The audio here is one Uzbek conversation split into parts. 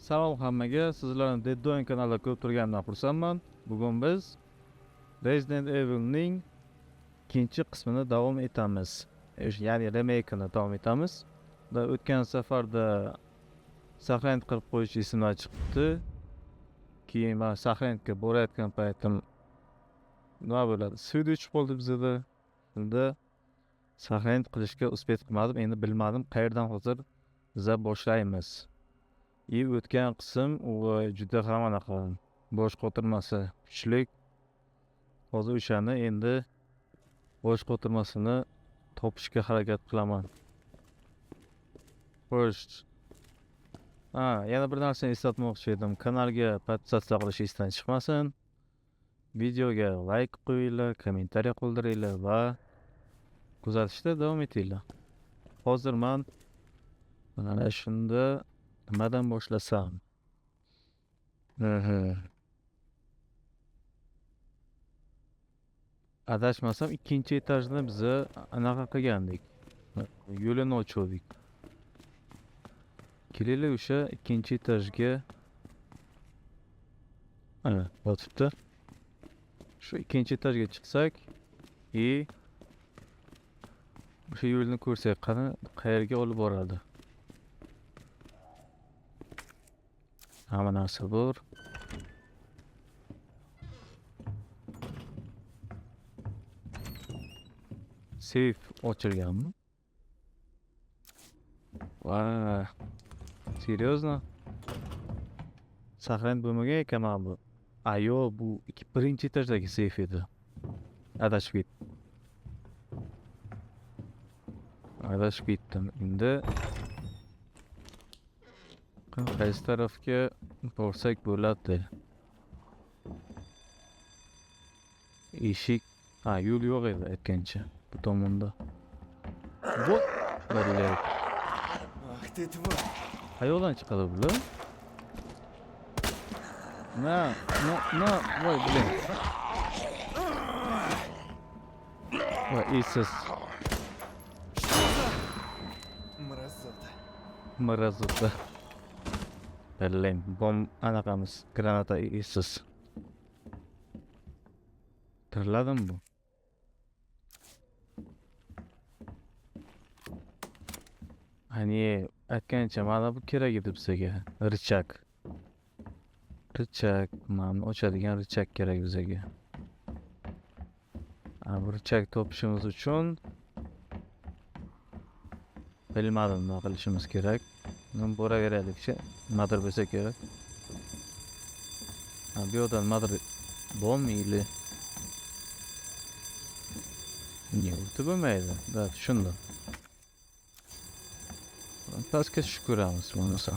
Salom hammaga, sizlarni Dead Doing kanalida ko'rib turganimdan xursandman. Bugun biz Resident Evil'ning ikkinchi qismini davom etamiz. Ya'ni remake'ini davom etamiz. O'tgan safarda saqlanib qilib qo'yish ismlar chiqdi. Keyin men saqlanibga borayotgan paytim nima bo'ladi? Suvda ichib qoldi bizda. Shunda saqlanib qilishga uspet qilmadim. Endi bilmadim qayerdan hozir biza boshlaymiz. O'tgan qism u juda ham anaqa bosh qotirmasi kuchli. Hozir o'shani endi bosh qotirmasini topishga harakat qilaman. Xo'sh. Yana bir narsani eslatmoqchi edim. Kanalga podpisatsiya qilish esdan chiqmasin. Videoga like qo'yinglar, kommentariy qoldiringlar va kuzatishda davom etinglar. Hozir men mana shunda nimadan boshlasam? Adashmasam ikkinchi etajni biz anaqa qilgandik. Yo'lini ochdik. Kelinglar o'sha ikkinchi etajga. Ana, yotibdi. Shu ikkinchi etajga chiqsak, o'sha yo'lni ko'rsak, qani qayerga olib boradi? Hamma narsa bor. Safe ochilganmi? Vay. Серьезно? Saqlanib bo'lmagan ekan mana bu. Yo'q, bu birinchi etajdagi safe edi. Adashib ketdim. Endi qaysi tarafga borsak bo'ladi? Eshik, yo'l yo'q edi aytgancha bu tomonda. Вот, блядь. Ах ты тварь! Qayerdan chiqadi bular? Voy, блин. Voy, Isus. Mrazota. Блин, anaqamiz granata Isus. Tiriladimi bu? Aytgancha mana bu kerak edi bizga. Richak. Mana ochadigan richak kerak bizga. Bu richak topishimiz uchun bilmadim nima qilishimiz kerak. Men boraveraylikchi, nimadir bo'lsa kerak. Bu yerdan nimadir bo'lmaydi. Niye o'tib bo'lmaydi? Da, tushundim. Pastga tushib ko'ramiz bo'lmasa.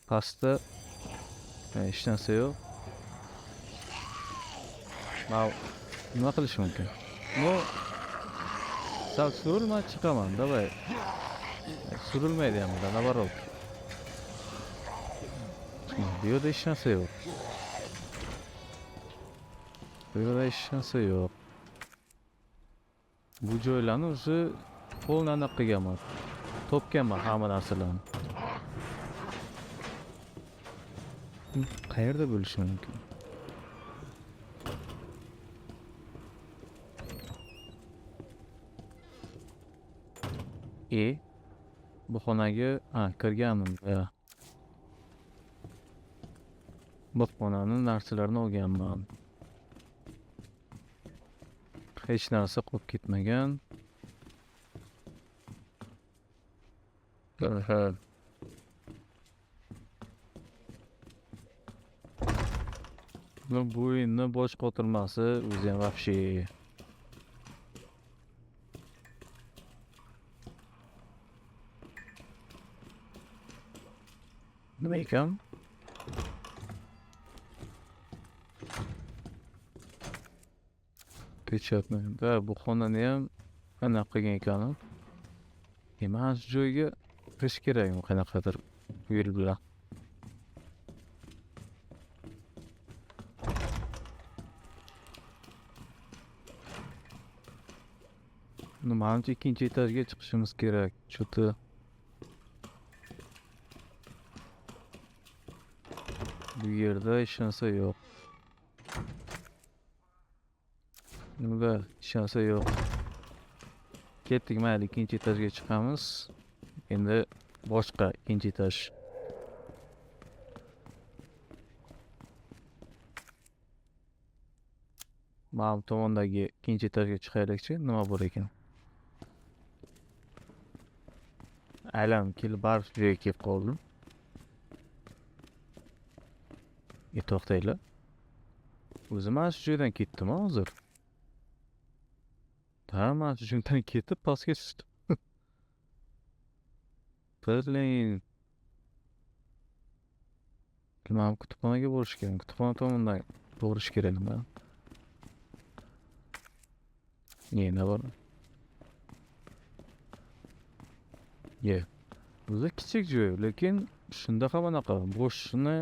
Pastda hech narsa yo'q. Nima qilish mumkin? Sal surilma chiqaman, davay. Surilmaydi ham bular, nabarot. Bu yerda hech narsa yo'q. Bu joylarni o'zi qo'lni aniq qilganman. Topganman hamma narsalarni. Qayerda bo'lishi mumkin? Bu xonaga kirgandim. Bu xonaning narsalarini olganman. Hech narsa qolib ketmagan. Bu o'yinni bosh qotirmasi o'zi ham вообще. Nima ekan? Pechatni. Bu xonani ham anaqa qilgan ekan. Mana shu joyga kirish kerakmi qanaqadir yo'l bilan. Manimcha ikkinchi etajga chiqishimiz kerak. Cho'ti Bu yerda hech narsa yo'q. Nima? Hech narsa yo'q. Ketdik, mayli ikkinchi etajga chiqamiz. Endi boshqa ikkinchi etaj. Mana bu tomondagi ikkinchi etajga chiqaylikchi, nima bor ekan. Aylanib kelib baribir shu yerga kelib qoldim. To'xtanglar. O'zi mana shu joydan ketdim hozir. Ha, mana shu joydan ketib pastga tushdim. Blin. Mana bu kutubxonaga borish kerak. Kutubxona tomondan borish kerak nima? Nima bor? Ye. O'zi kichik joy, lekin shundaqa bunaqa bo'shni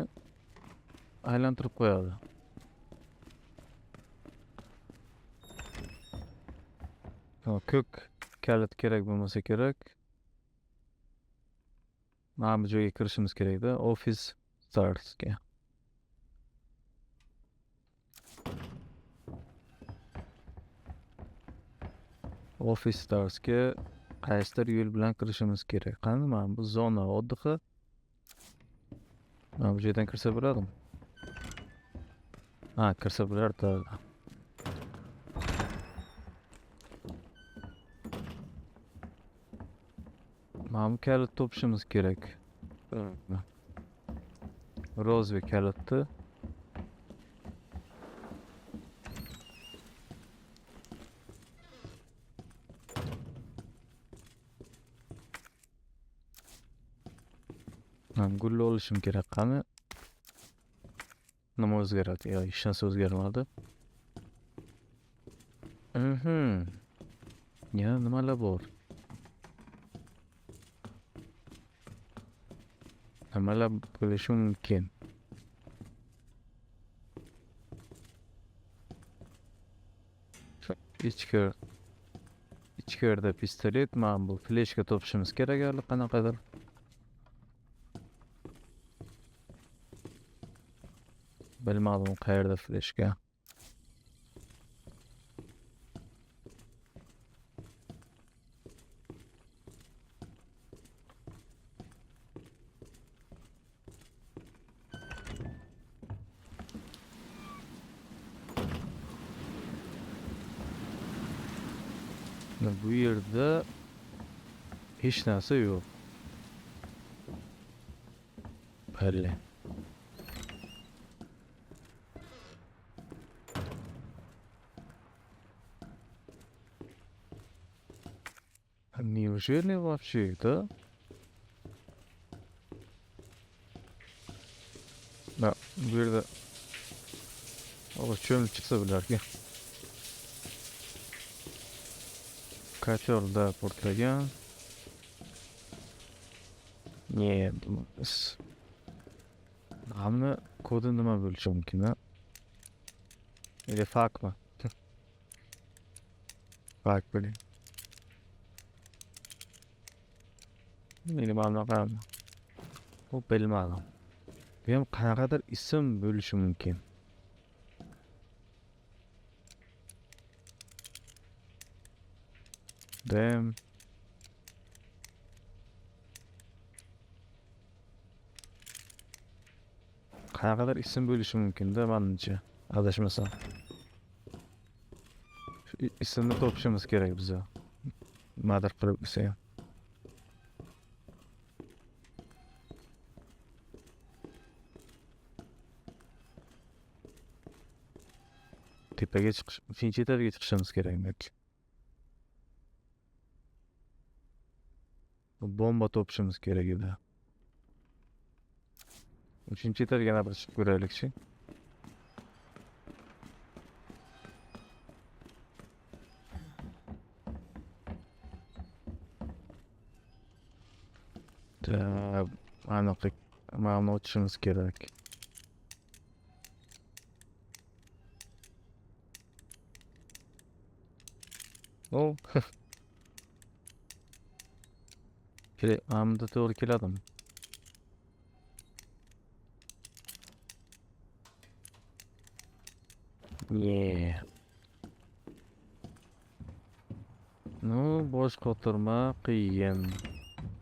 aylantirib qo'yadi. Ko'k kalit kerak bo'lmasa kerak. Mana bu joyga kirishimiz kerak-da, office starsga. Office starsga qaysidir yo'l bilan kirishimiz kerak. Qani mana bu zona oddiqi. Mana bu joydan kirsa bo'ladimi? Ha, kirsa bo'lardi. Mana bu kalit topishimiz kerak. Rozve kalitni. Gulni olishim kerak. Qani? Nima o'zgaradi? Yo, hech narsa o'zgarmadi. Yana nimalar bor? Nimalar bo'lishi mumkin? Ichkarida pistolet, mana bu fleshka topishimiz kerak allaqanaqadir. Bilmadim qayerda fleshka. Bu yerda hech narsa yo'q. Belli. Неужели вообще, да? Да, bu yerda cho'milib chiqsa bularga. Kotelda portlagan. Ne, namni kodi nima bo'lishi mumkin, ha? Или fakmi? Fak bo'ling. Bilmadim. Bu bilmadim. Bu ham qanaqadir ism bo'lishi mumkin. Damn. Qanaqadir ism bo'lishi mumkin-da, menimcha. Adashmasam. Shu ismni topishimiz kerak biza. Nimadir qilib bo'lsa ham. Tepaga chiqish, uchinchi etajga chiqishimiz kerak belki. Bomba topishimiz kerak edi. Uchinchi etajga yana bir chiqib ko'raylikchi. Aniq, mana o'tishimiz kerak. Oh. Amda to'g'ri keladimi? Yeah. Ну, bosh qotirma qiyin.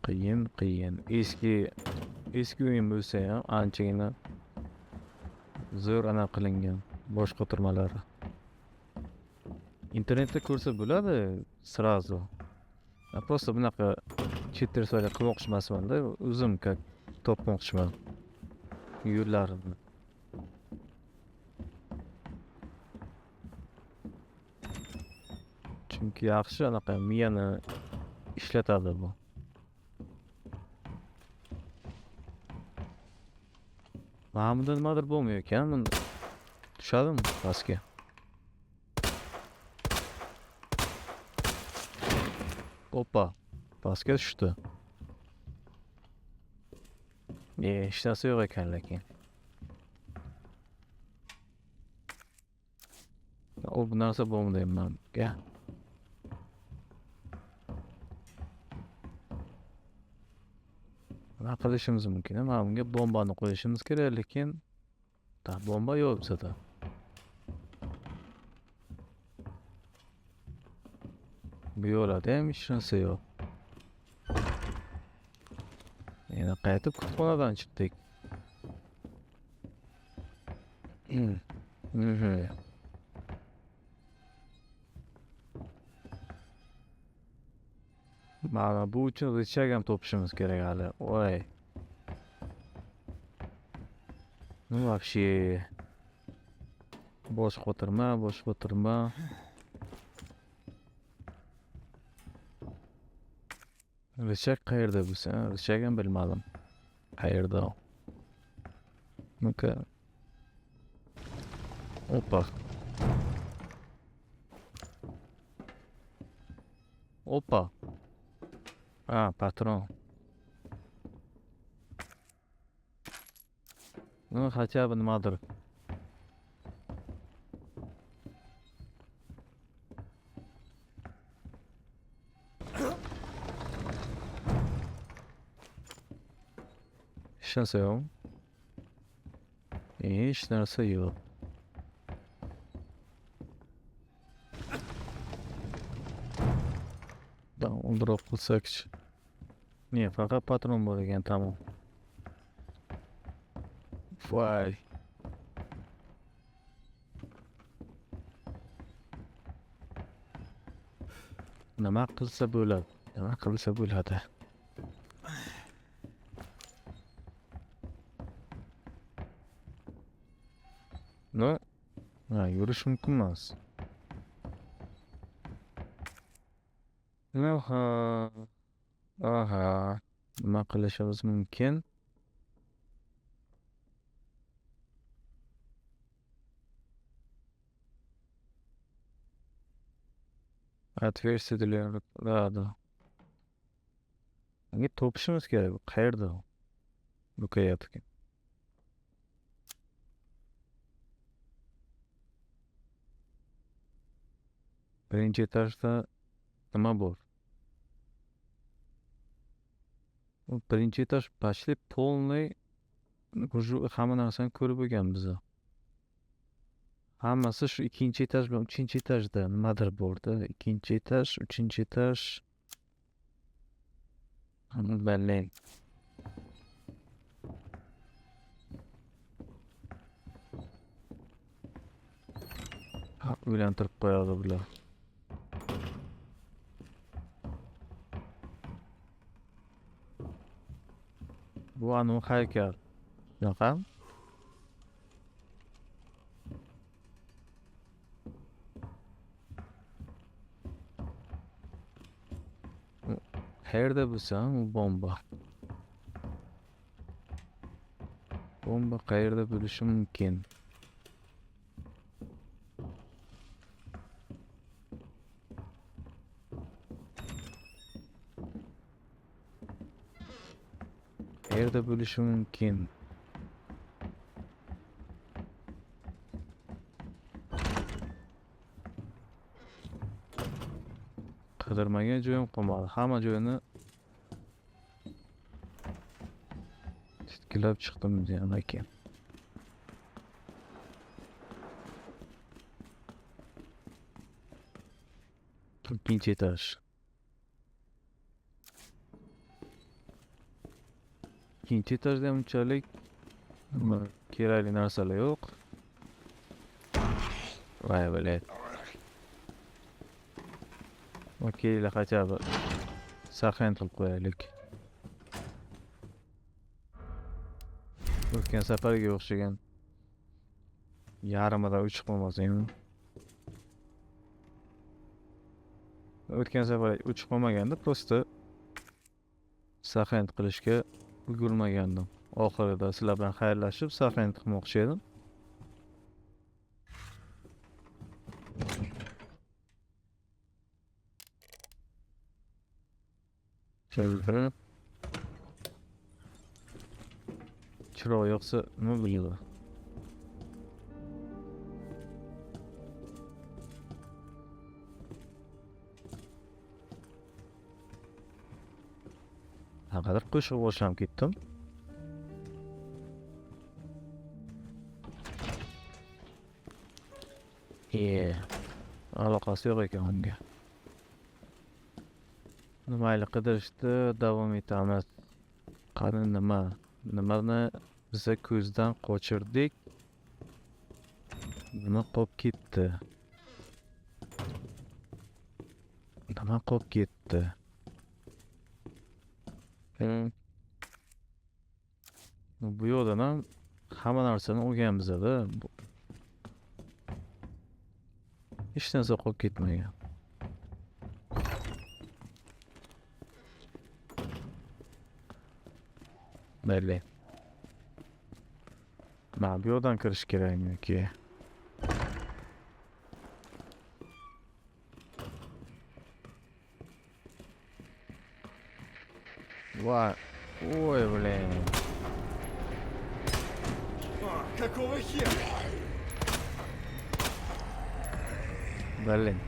Qiyin. Eski o'yin bo'lsa ham anchagina zo'r anaqa qilingan bosh qotirmalari. Internetda ko'rsa bo'ladi сразу. Просто bunaqa cheaterslarga qilmoqchi emasman-da, o'zim как topmoqchiman yo'llarini. Chunki yaxshi anaqa miyani ishlatadi bu. Mana bunda nimadir bo'lmuyor ekan, buni tushadimi pastga? Oppa, pastga tushdi. Hech narsa yo'q ekan lekin. Bu narsa bo'lmayapman. Nima qilishimiz mumkin? Mana bunga bombani qo'yishimiz kerak, lekin bomba yo'q bizda. Bu yo'lda ham hech narsa yo'q. Yana qaytib kutubxonadan chiqdik. Mana bu uchun richag ham topishimiz kerak hali. Voy. Ну вообще. Bosh qotirma. Richag qayerda bo'lsa, richag ham bilmadim. Qayerda? Ну-ка. Опа. Patron. Ну, хотя бы nimadir. Hech narsa yo'q. Hech narsa yo'q. Undiroq qilsak-chi. Ne, faqat patron bor ekan, tamom. Voy. Nima qilsa bo'ladi. No, yurish mumkin emas. Aha, nima qilishimiz mumkin? Отверстие для да. Nega topishimiz kerak? Qayerda u? Rukayatga. Birinchi etajda nima bor? Birinchi etaj почти полный hamma narsani ko'rib bo'lganmiz. Hammasi shu ikkinchi etaj bilan uchinchi etajda nimadir borda. Ikkinchi etaj, uchinchi etaj. Berlin. Uylantirib qo'yadi bular. Bu anu haykal. Yo'q-a? Qayerda bo'lsa, u bomba. Bomba qayerda bo'lishi mumkin? Qayerda bo'lishi mumkin? Qidirmagan joyim qolmadi. Hamma joyini titkilab chiqdim degan ekan. Ikkinchi etaj. Ikkinchi etajda ham unchalik kerakli narsalar yo'q. Voy блядь. Okeylar хотя бы saqlanib qilib qo'yaylik. O'tgan safarga o'xshagan yarimidan uchib qolmasaymi? O'tgan safar uchib qolmaganda, просто saqlanib qilishga ulgurmagandim. Oxirida sizlar bilan xayrlashib, saqlanib qilmoqchi edim. Chiroq yoqsa nima bo'ladi? Naqadar qo'shiq boshlam ketdim. Aloqasi yo'q ekan unga. Mayli, qidirishda davom etamiz. Qani nimani biza ko'zdan qochirdik? Nima qolib ketdi? Nima qolib ketdi? Bu yo'ldan ham hamma narsani o'rganmiz-da. Hech narsa qolib ketmagan. Mayli. Mana bu yo'ldan kirish kerakmi yoki? Voy, ой, блин. Какого хера? Блин,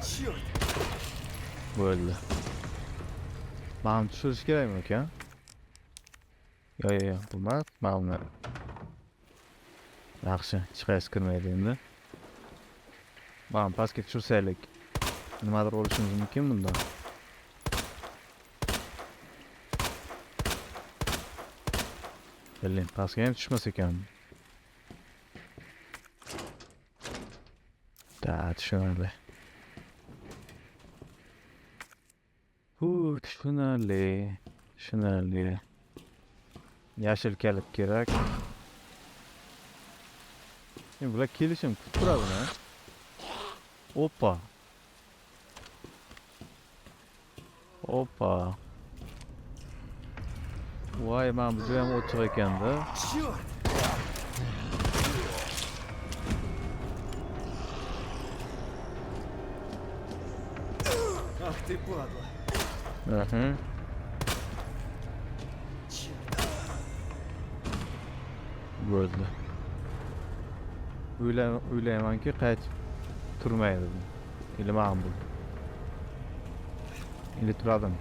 Черт! bo'ldi. Mana tushirish kerakmi ekan? Yo'q, bo'lmadi. Mana yaxshi, hech qaysi kirmaydi endi. Mana pastga tushirsaylik, nimadir bo'lishimiz mumkin bunda. Блин, pastga ham tushmas ekan. Da, tushunarli. Tushunarli. Yashil kalit kerak. Bular kelishim kutib turadimi? Oppa. Voy, mana bu ham ochiq ekanda. Черт! Ах ты падла! Черт! Bo'ldi. O'ylaymanki qaytib turmaydi bu. Ilmam bu. Endi turadim.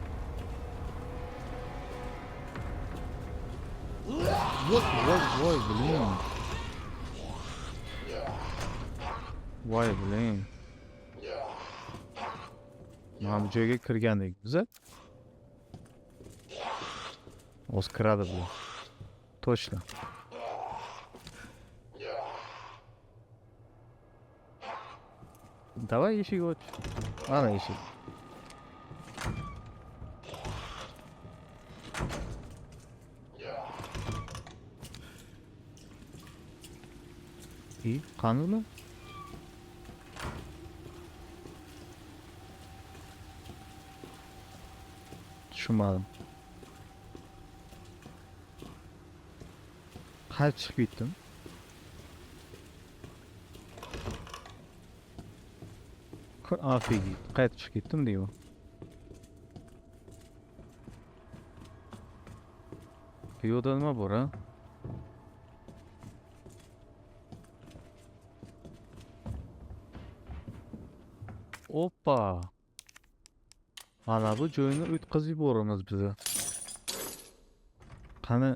Voy, блин. Voy, блин. Mana bu joyga kirgandik biz. O'z kiradi bu. Точно. Давай eshik och. Ana eshik. Qanimi? Tushunmadim. Qayerga chiqib ketdim? Afiyet. Qayerga chiqib ketdim deyman. Bu yo'lda nima bor, ha? Oppa. Mana bu joyni o'tkazib yuboramiz biza. Qani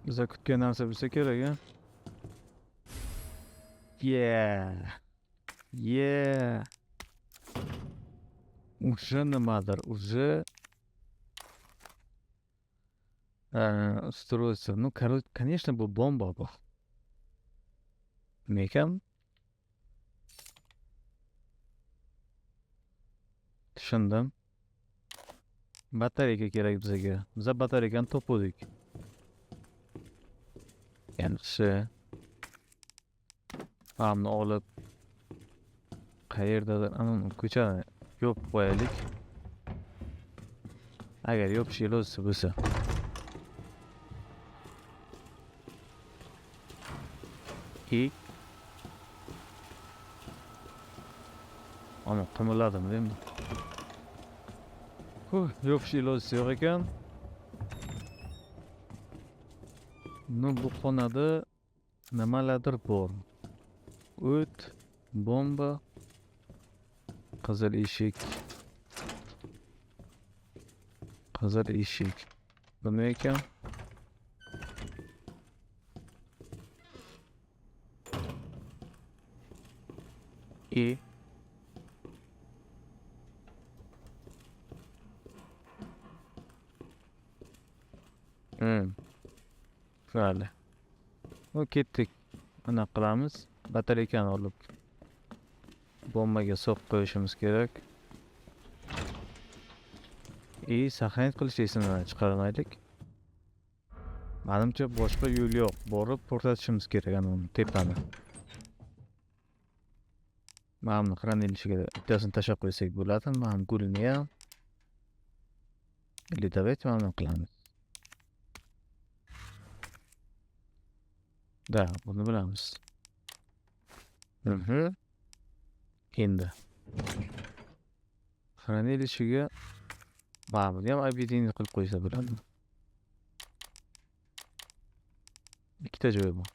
biza kutgan narsa bo'lsa kerak, ha? Yeah. Уже nimadir, уже устройство. Ну, конечно, bu bomba bu. Nima ekan? Tushundim. Batareyka kerak bizga. Biza batareykani topuvdik. Yaxshi. Hamni olib qayerdadir ana ko'chani yopib qo'yaylik. Agar yopish iloji bo'lsa. И ana qimirladim endi. Yopish iloji yo'q ekan. Ну, bu xonada nimalardir bor. O't, bomba, qizil eshik. Qizil eshik. Bu nima ekan? И Mayli. Ketdik. Mana qilamiz. Batareykani olib bombaga so'qib qo'yishimiz kerak. Saqlanib qilish esimdan chiqarmaylik. Menimcha boshqa yo'l yo'q. Borib to'xtatishimiz kerak ana tepani. Mana xranilishga bittasini tashlab qo'ysak bo'ladi. Mana gulni ham. Или давайте mana qilamiz. Da, buni bilamiz. Endi xranilishiga buni ham объединение qilib qo'ysa bo'ladi. Ikkita joyi bor.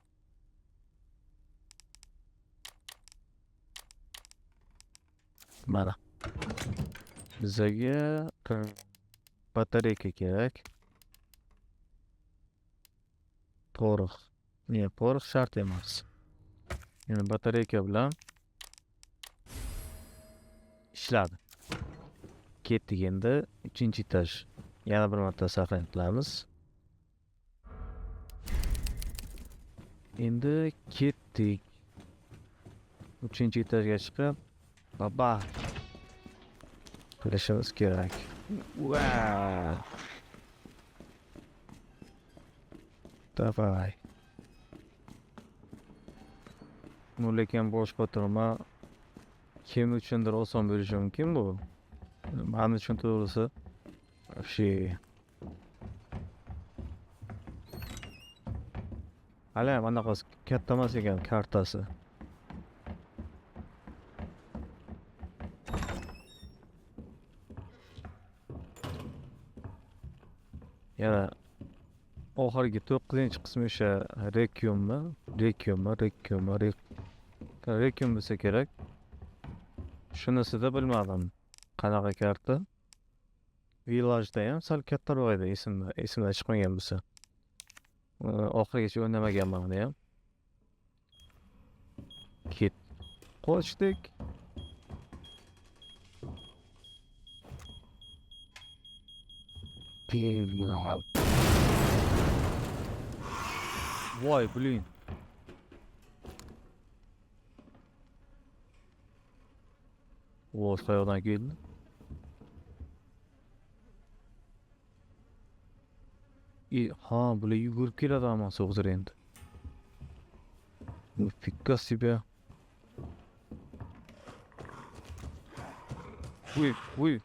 Mana. Bizga batareyka kerak. Porox. Ne, porox shart emas. Yana batareyka bilan ishladi. Ketdik endi 3-etaj. Yana bir marta saqlanib qilamiz. Endi ketdik. 3-etajga chiqib, baba qilishimiz kerak. Wow. Davay. Lekin bosh qotirma kim uchundir oson bo'lishi mumkin bu. Men uchun to'g'risi вообще hali bunaqasi katta emas ekan kartasi. Yana oxirgi 9-qismi o'sha Requiemmi bo'lsa kerak. Shunisida bilmadim. Qanaqa karta? Village'da ham sal kattaroq edi, esimdan chiqmagan bo'lsa. Oxirigacha o'ynamaganman uni ham. Qochdik. Voy, blin. Voy, qayoqdan keldi? Bular yugurib keladi ammo hozir endi. Nifika себе. Uy.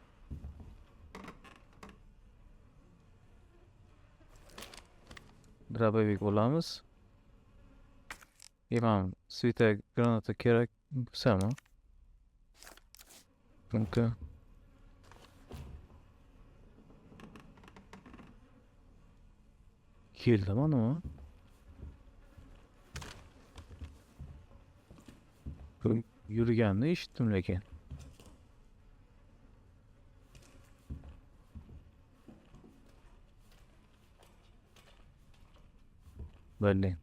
Dробовик olamiz. Imam svitek granata kerak bo'lsami? Mumkin. Keldi mana. Yurganini eshitdim lekin. Berlin.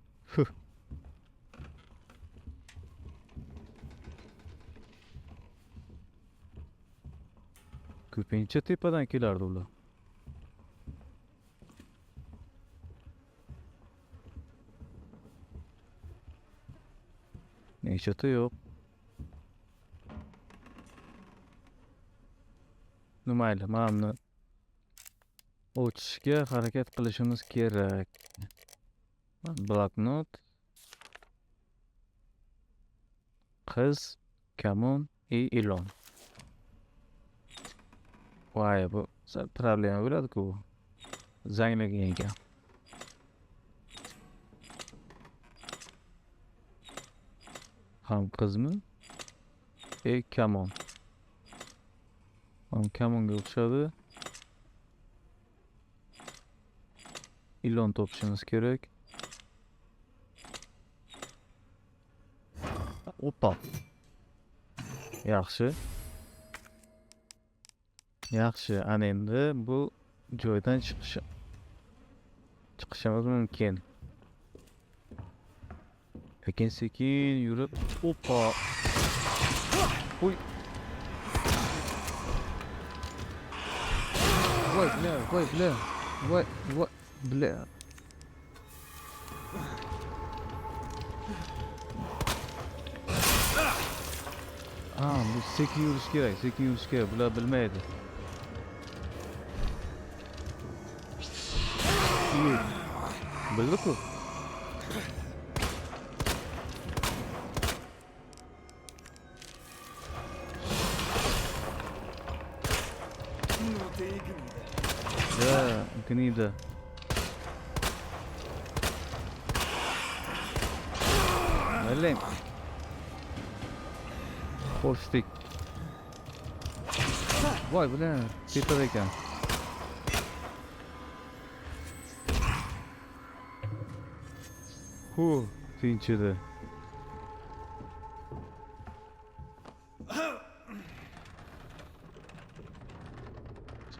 ko'pincha tepadan kelardi ular. Nechata yo'q. Mayli, mana buni o'chishga harakat qilishimiz kerak. Bloknot. Qiz, kamon и ilon. Voy, bu sal problema bo'ladi-ku. Zanglagan ekan. Ham qizmi? Kamon. Ham kamonga o'xshadi. Ilon topishimiz kerak. Opa. Yaxshi. Yaxshi, ana endi bu joydan chiqishimiz mumkin. Lekin sekin yurib, opa. Uy. Voy, bля. Bu sekin yurish kerak, bular bilmaydi. Bildi-ku. Ну ты и гнида. Да, gniда. Блин. Qo'shdik. Voy, bilan tepada ekan. Tinchidi.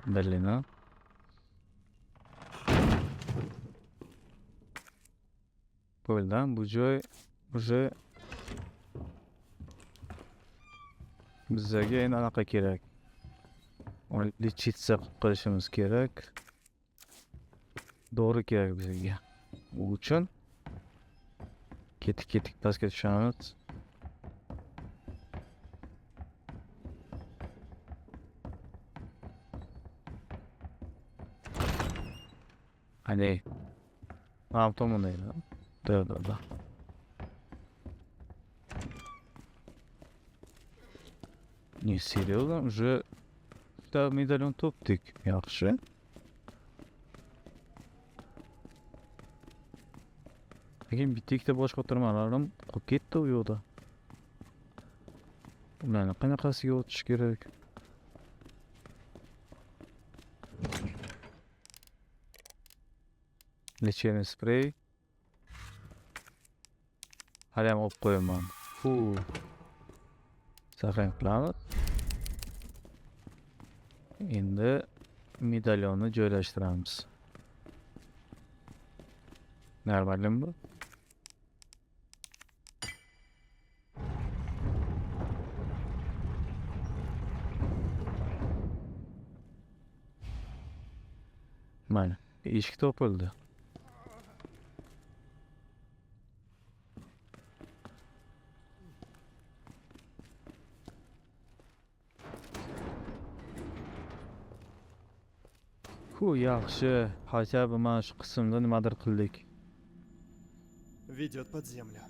Berlin, ha? Bo'ldi, bu joy уже bizga endi anaqa kerak. Uni lechitsa qilishimiz kerak. Dori kerak bizga. U uchun ketik pastga tushamiz. Hani ham tomonda. Da. Не, серьезно? Уже да, медальон topdik. Yaxshi. Lekin bitta boshqa o'tirmalarim qolib ketdi u yoqda. Ularni qanaqasiga o'tish kerak? Lecheniy sprey. Hali ham olib qo'yaman. Saqlanib qilamiz. Endi medalyonni joylashtiramiz. Normalmi bu? Mana, eshik topildi. Yaxshi. Хотя бы mana shu qismda nimadir qildik. Ведет под землю.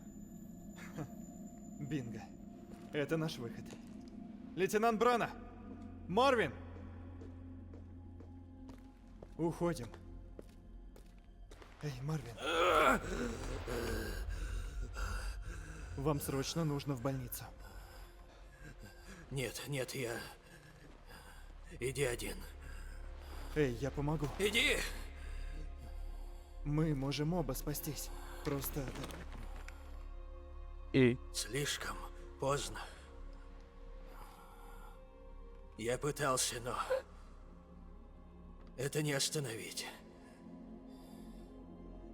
Бинго. Это наш выход. Лейтенант Брана! Марвин! Уходим. Эй, Марвин. Вам срочно нужно в больницу. Нет, я... Иди один. Эй, я помогу. Иди! Мы можем оба спастись. Просто... И Слишком поздно. Я пытался, но... Это не остановить.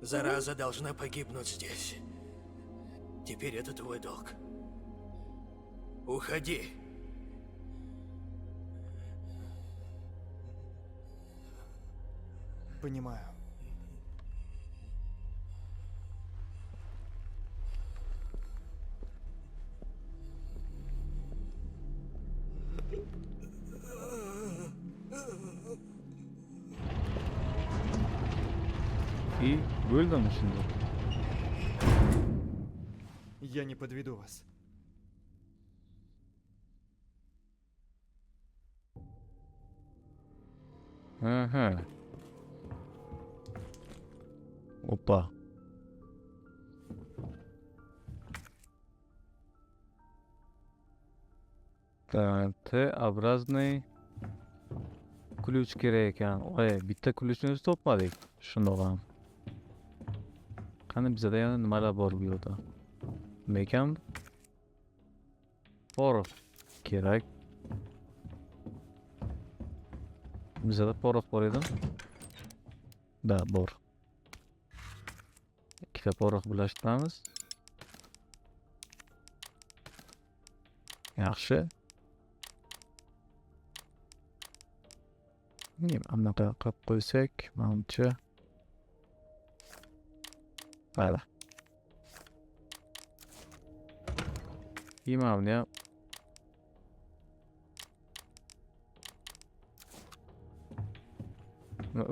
Зараза должна погибнуть здесь. Теперь это твой долг. Уходи. Понимаю. И bo'ldimi shunda? Я не подведу вас. Aha. Опа. T-образный ключ kerak ekan. Bitta ключni o'zi topmadik. Shundoq ham. Qani bizada yana nimalar bor bu yerda? Nima ekan? Porox kerak. Bizada porox bor edi. Da, bor. Ikkita porox birlashtiramiz. Yaxshi. Anaqa qilib qo'ysak, manimcha. Mayli. Mana buni ham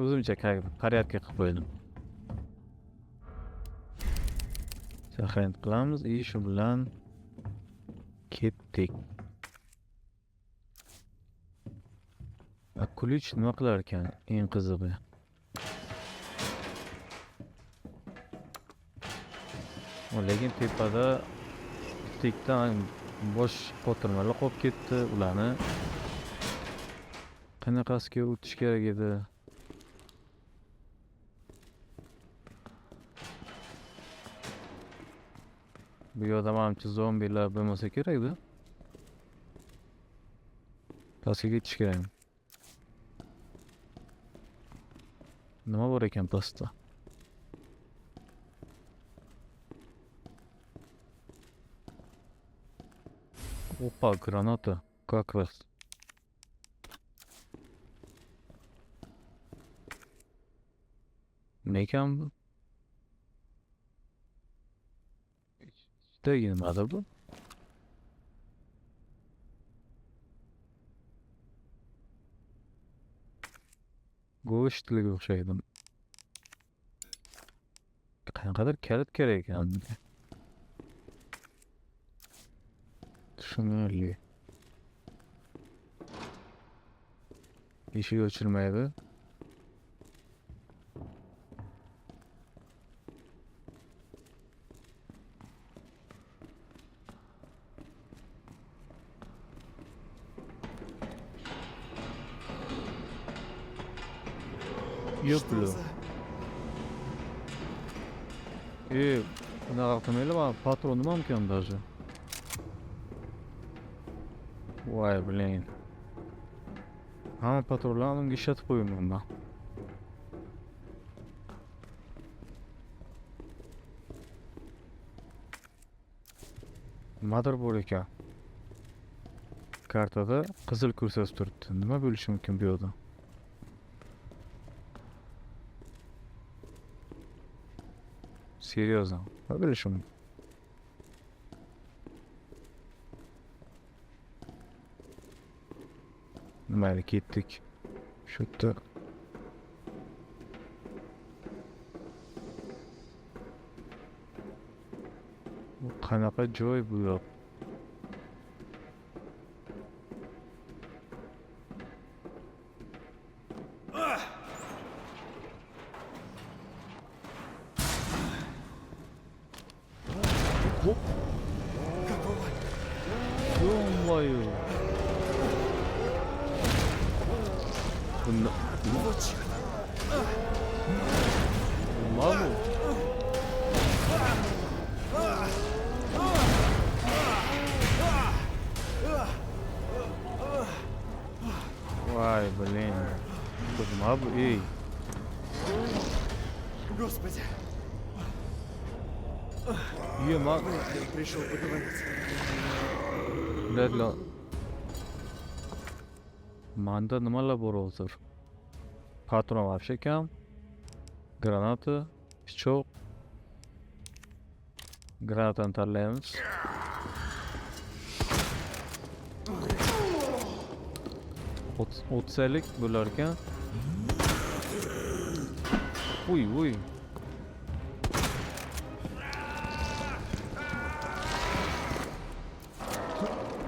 o'zimcha порядка qilib qo'ydim. Saqlanib qilamiz, и shu bilan ketdik. Ключ nima qilar ekan? Eng qizig'i. Lekin tepada bittadan bosh qotirmalar qolib ketdi. Ularni qanaqasiga o'tish kerak edi? Bu yerda menimcha zombilar bo'lmasa kerak-da. Pastga ketish kerak. Nima bor ekan pastda? Опа, граната. Как раз. Ne ekan bu? Ichida nimadir bu? Go'shtliga o'xshaydi. Qanaqadir kalit kerak ekan. Tushunarli. Eshik ochilmaydi. Что Ёпля. за... Bunaqa qilmaylar, patronim ham ekan даже. Voy, блин. Hamma patronlarni unga ishlatib qo'yganman men. Nimadir bor ekan. Kartada qizil ko'rsatib turibdi. Nima bo'lishi mumkin bu yerda? Серьезно. Nima bo'lishi mumkin? Mayli, ketdik. Shu yerda bu qanaqa joy bu yoq? Какого? Ё-моё! Bunda Вот черт. nima bu? Voy, блин. Nima bu? Ey. Господи. Yema. Я пришел поговорить. Dadla. Manda nimalar bor hozir? Patron вообще kam. Granata, pichoq. Granatani tanlaymiz. O'tsalik bo'lar ekan. Uy, uy.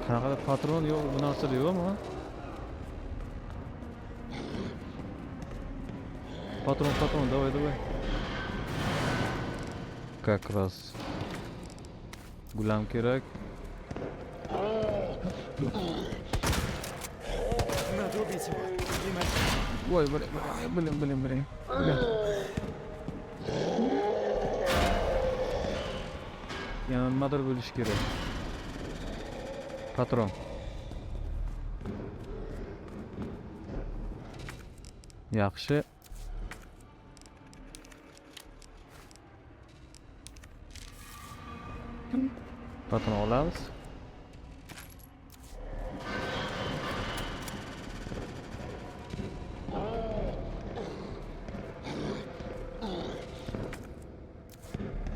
Qanaqa patron yo'q, bu narsada yo'qmi? Patron, давай. Как раз. Gulam kerak. Надо убить его. Иначе... Voy, bilim. Yana nimadir bo'lishi kerak. Patron. Yaxshi. Patron olamiz.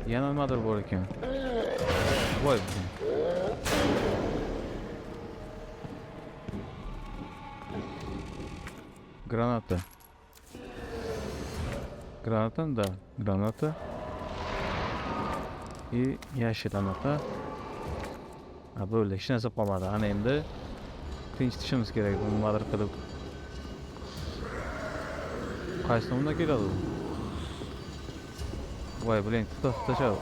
Yana nimadir bor ekan. Voy. Granata. Granata. Granata. И yashil anaqa. Bo'ldi, hech narsa qolmadi. Ana endi tinchitishimiz kerak, bu nimadir qilib. Qaysi tomondan keladi u? Voy, biling, tashlab.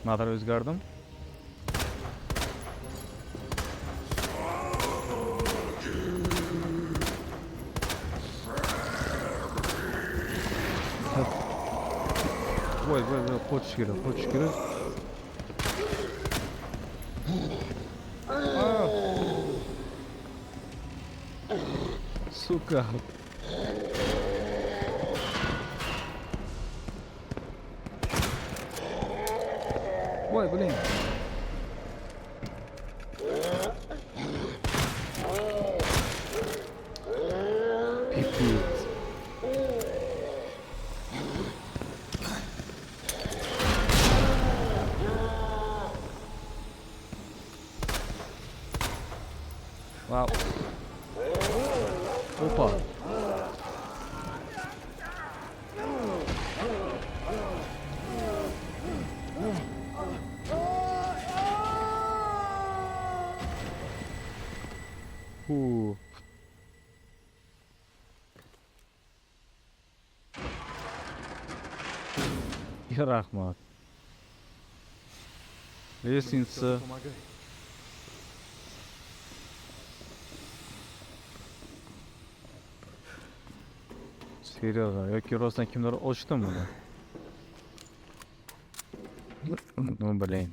Nimadir o'zgardim. Voy, qochish kerak. Suka. Voy, biling. Pipit. Wow. Opa. Rahmat. Лестница. Помогай. Seryozo, yoki rostdan kimdir ochdimi buni? Nima bilayin.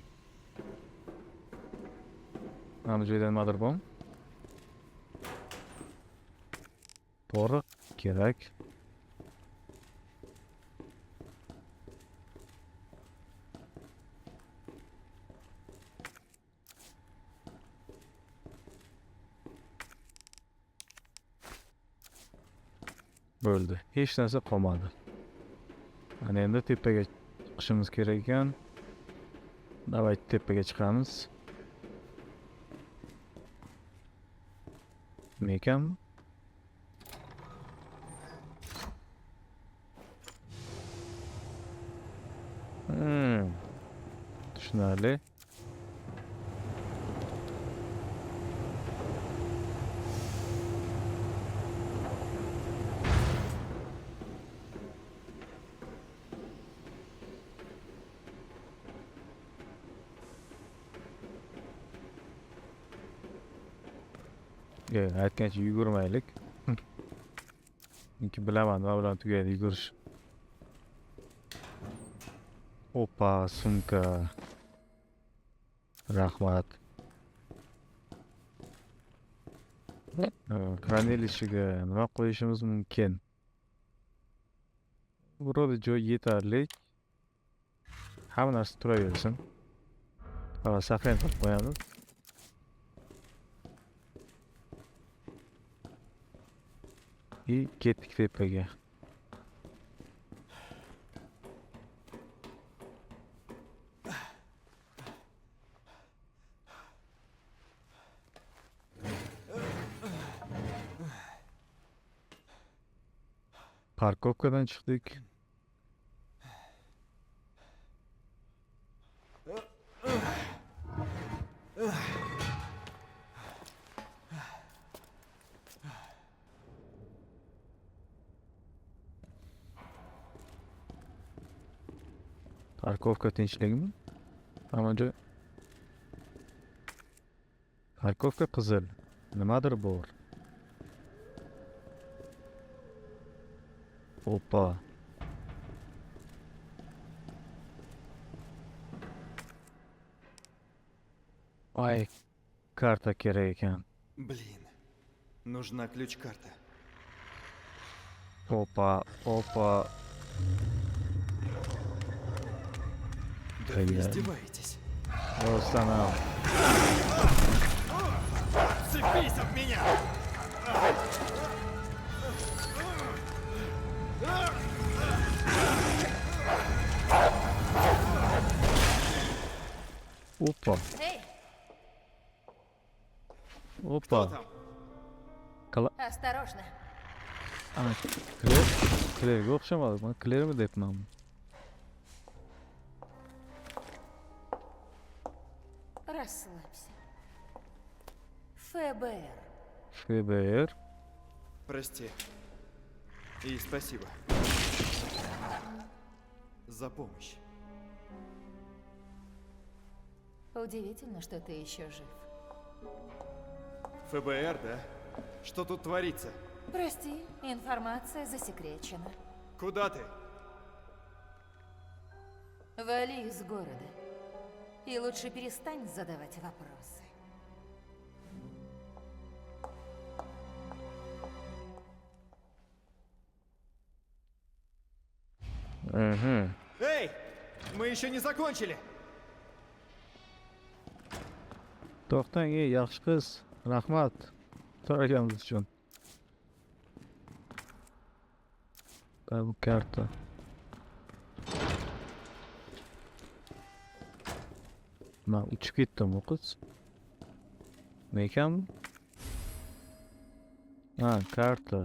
Mana bu joyda nimadir bormi? Poriq kerak. Bo'ldi. Hech narsa qolmadi. Ana endi tepaga chiqishimiz kerak ekan. Davay tepaga chiqamiz. Nima ekan? Tushunarli. Aytgancha yugurmaylik. Chunki bilaman nima bilan tugaydi yugurish. Opa, sumka. Rahmat. Kranel ishiga nima qo'yishimiz mumkin? Burada joy yetarli. Hamma narsa turaversin. Xolos, saqlanib qilib qo'yamiz. И ketdik tepaga. Parkovkadan chiqdik. Parkovka tinchlikmi? Hamma joy. Parkovka qizil. Nimadir bor. Опа. Ay, karta kerak ekan. Блин. Нужна ключ-карта. Опа, опа. Да вы Бля. издеваетесь. Останов. Цепись от меня! Опа, Эй, Кто опа. там? осторожно. Ana, Kler, Klerga o'xshamadi. Men Klermi debman. Расслабься. ФБР. FBR. Прости. И спасибо. За помощь. Удивительно, что ты еще жив. ФБР, да? Что тут творится? Прости, информация засекречена. Куда ты? Вали из города. И лучше перестань задавать вопросы. Мгм. Эй! Мы еще не закончили! To'xtang, yaxshi qiz. Rahmat. So'raganimiz uchun. Bu karta. Men uchib ketdim, u qiz. Nima ekan? Ha, karta.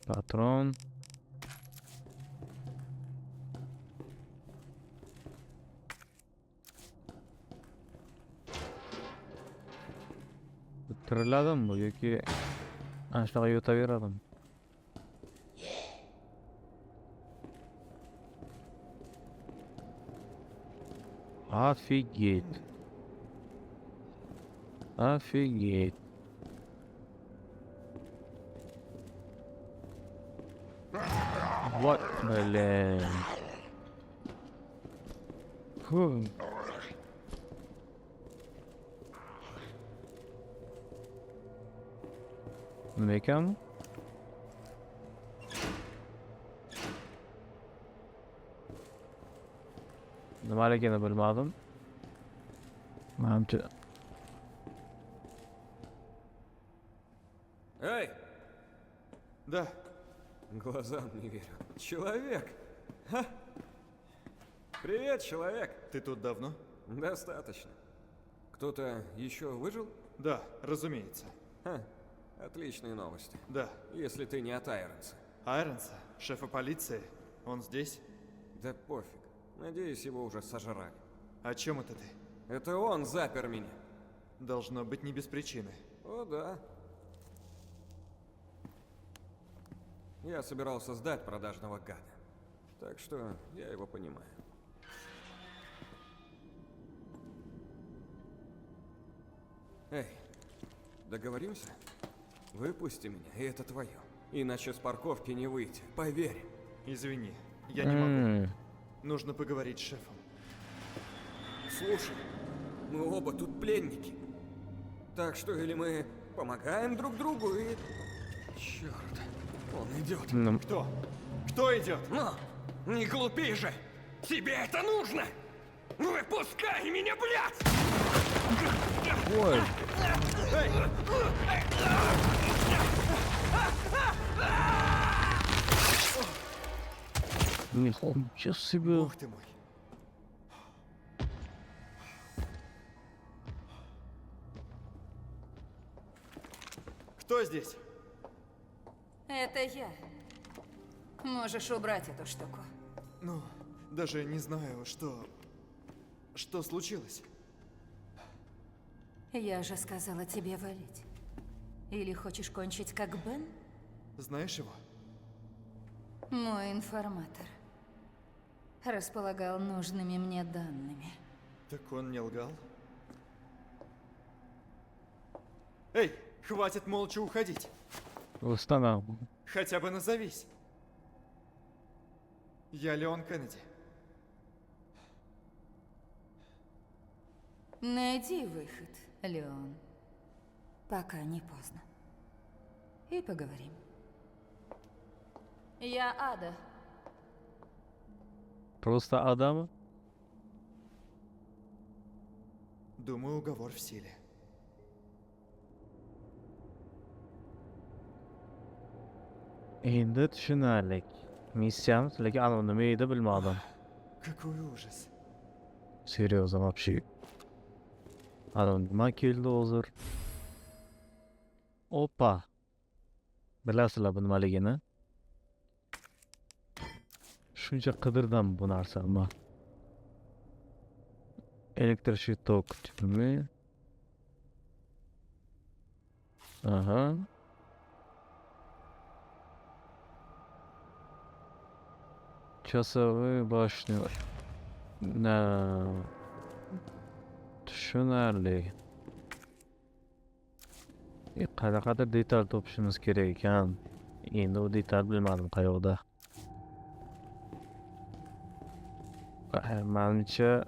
Patron. Bitiriladimi bu yoki ana shunaqa yotaveradimi? Офигеть. Офигеть. Вот, блин. Фу. Nima ekan? Nimaligini bilmadim. Manimcha Эй! Да. Глазам не верю. Человек! Ха! Привет, человек! Ты тут давно? Достаточно. Кто-то еще выжил? Да, разумеется. Ха, отличные новости. Да. Если ты не от Айронса. Айронса, шефа полиции, он здесь? Да пофиг. Надеюсь, его уже сожрали. О чем это ты? Это он запер меня. Должно быть не без причины. О, да. Я собирался сдать продажного гада. Так что я его понимаю. Эй, договоримся? Выпусти меня, и это твое. Иначе с парковки не выйти, поверь. Извини, я не могу. Нужно поговорить с шефом. Слушай, мы оба тут пленники. Так что или мы помогаем друг другу и... Черт. Он идет. Кто? Кто идет? Но, не глупи же! Тебе это нужно! Выпускай меня, блядь! Ой, нихуя себе. Бог ты мой. Кто здесь? Это я. Можешь убрать эту штуку. Ну, даже не знаю, что... Что случилось? Я же сказала тебе валить. Или хочешь кончить как Бен? Знаешь его? Мой информатор. Располагал нужными мне данными. Так он не лгал? Эй, хватит молча уходить. Восстанавливаю. Хотя бы назовись. Я Леон Кеннеди. Найди выход, Леон. Пока не поздно. И поговорим. Я Ада. Просто Адам. Думаю, уговор в силе. Endi tushunarlik. Missiyamiz, lekin anavi nima edi bilmadim. Какой ужас. Серьезно вообще. Anavi nima keldi hozir? Opa. Bilasizlar bu nimaligini? Shuncha qidirdim bu narsani. Elektr shitok tugmi? Aha. Часовой башни. Na. Tushunarli. Qanaqadir detal topishimiz kerak ekan. Endi u detal bilmadim qayoqda. Menimcha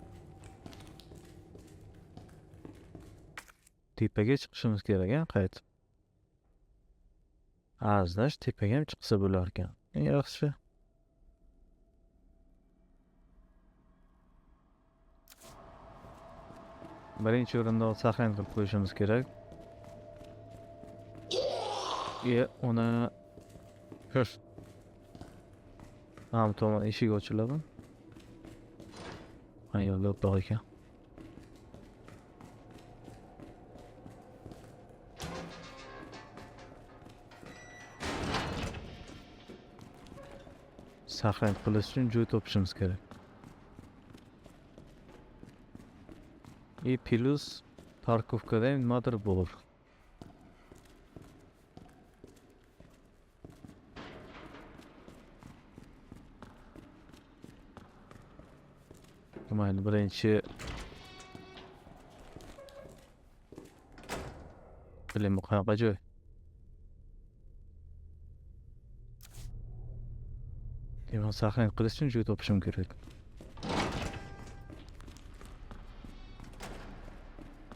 tepaga chiqishimiz kerak ekan qaytib. Znash tepaga ham chiqsa bo'lar ekan. Eng yaxshi. Birinchi o'rinda saqlanib qilib qo'yishimiz kerak. Uni ko'rs. Ham tomon eshik ochiladi. Ayol yo'q ekan. Saqlanib qilish uchun joy topishimiz kerak. Plus parkovkada nimadir bor. Mayli, birinchi bilmayman qanaqa joy. Demak, saqlanib qilish uchun joy topishim kerak.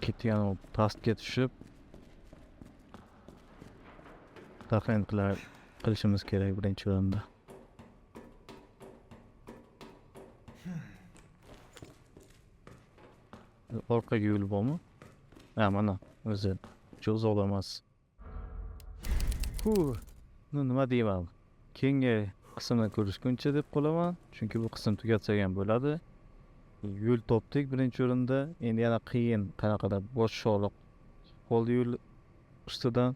Ketgan o pastga tushib saqlanib qilishimiz kerak birinchi o'rinda. Orqaga yo'l bormi? Ha, mana o'zi cho'z emas. Nima deyman? Keyingi qismni ko'rishguncha deb qolaman, chunki bu qism tugatsa ham bo'ladi. Yo'l topdik birinchi o'rinda. Endi yana qiyin qanaqadir bosh shog'liq qoldi yo'l ustidan.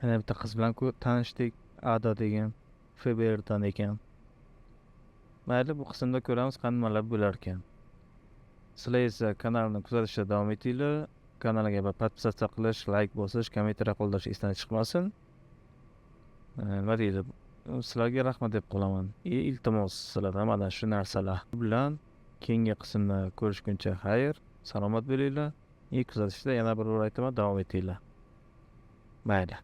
Yana bitta qiz bilan tanishdik, Ada degan, FBRdan ekan. Mayli, bu qismda ko'ramiz qanday nimalar bo'lar ekan. Sizlar esa kanalni kuzatishda davom etinglar. Kanalga podpisatsiya qilish, like bosish, kommentariy qoldirish esdan chiqmasin. Nima deydi? Sizlarga rahmat deb qolaman. Iltimos, sizlardan mana shu narsalar bilan keyingi qismni ko'rishguncha xayr, salomat bo'linglar. Kuzatishda yana bir bor aytaman, davom etinglar. Mayli.